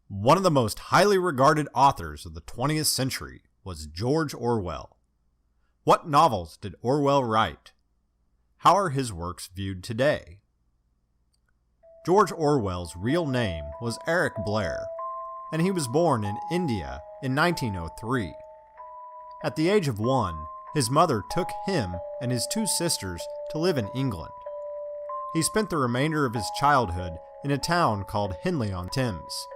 One of the most highly regarded authors of the 20th century was George Orwell. What novels did Orwell write? How are his works viewed today? George Orwell's real name was Eric Blair, and he was born in India in 1903. At the age of 1, his mother took him and his 2 sisters to live in England. He spent the remainder of his childhood in a town called Henley-on-Thames.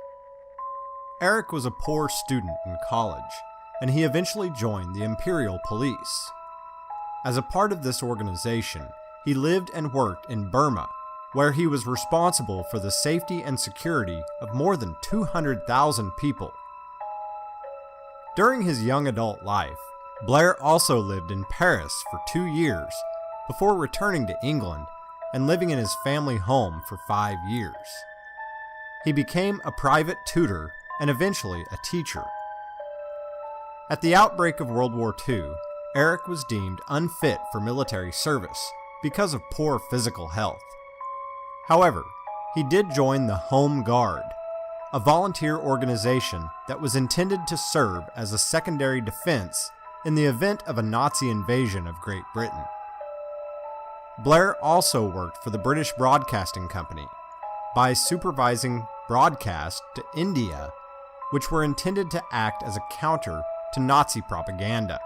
Eric was a poor student in college, and he eventually joined the Imperial Police. As a part of this organization, he lived and worked in Burma, where he was responsible for the safety and security of more than 200,000 people. During his young adult life, Blair also lived in Paris for 2 years before returning to England and living in his family home for 5 years. He became a private tutor and eventually a teacher. At the outbreak of World War II, Eric was deemed unfit for military service because of poor physical health. However, he did join the Home Guard, a volunteer organization that was intended to serve as a secondary defense in the event of a Nazi invasion of Great Britain. Blair also worked for the British Broadcasting Company by supervising broadcasts to India, which were intended to act as a counter to Nazi propaganda.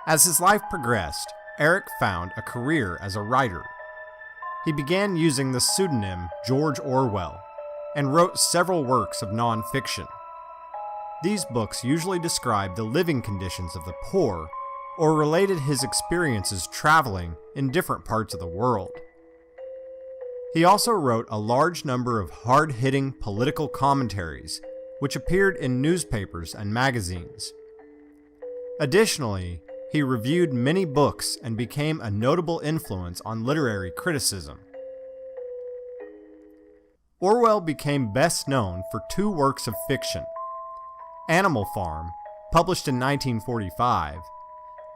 As his life progressed, Eric found a career as a writer. He began using the pseudonym George Orwell and wrote several works of non-fiction. These books usually described the living conditions of the poor or related his experiences traveling in different parts of the world. He also wrote a large number of hard-hitting political commentaries, which appeared in newspapers and magazines. Additionally, he reviewed many books and became a notable influence on literary criticism. Orwell became best known for 2 works of fiction: Animal Farm, published in 1945,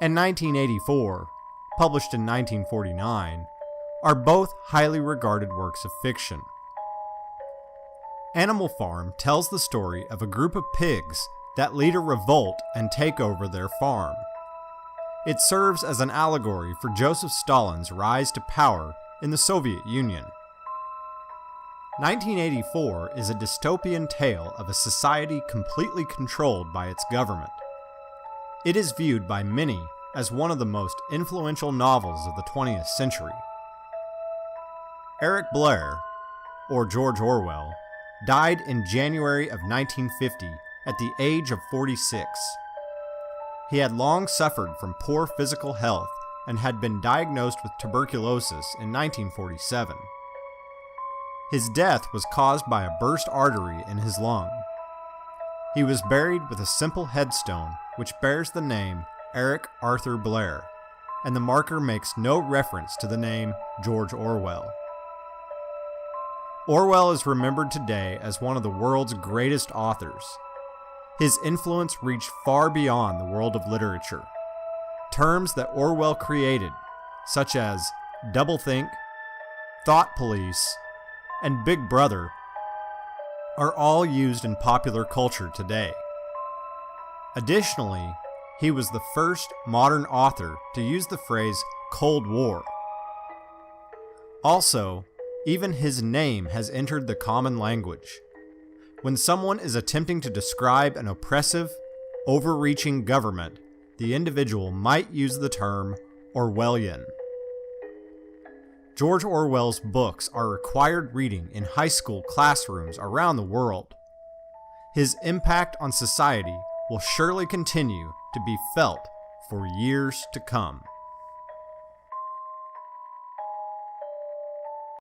and 1984, published in 1949, are both highly regarded works of fiction. Animal Farm tells the story of a group of pigs that lead a revolt and take over their farm. It serves as an allegory for Joseph Stalin's rise to power in the Soviet Union. 1984 is a dystopian tale of a society completely controlled by its government. It is viewed by many as one of the most influential novels of the 20th century. Eric Blair, or George Orwell, died in January of 1950 at the age of 46. He had long suffered from poor physical health and had been diagnosed with tuberculosis in 1947. His death was caused by a burst artery in his lung. He was buried with a simple headstone which bears the name Eric Arthur Blair, and the marker makes no reference to the name George Orwell. Orwell is remembered today as one of the world's greatest authors. His influence reached far beyond the world of literature. Terms that Orwell created, such as doublethink, thought police, and Big Brother, are all used in popular culture today. Additionally, he was the first modern author to use the phrase Cold War. Also, even his name has entered the common language. When someone is attempting to describe an oppressive, overreaching government, the individual might use the term Orwellian. George Orwell's books are required reading in high school classrooms around the world. His impact on society will surely continue to be felt for years to come.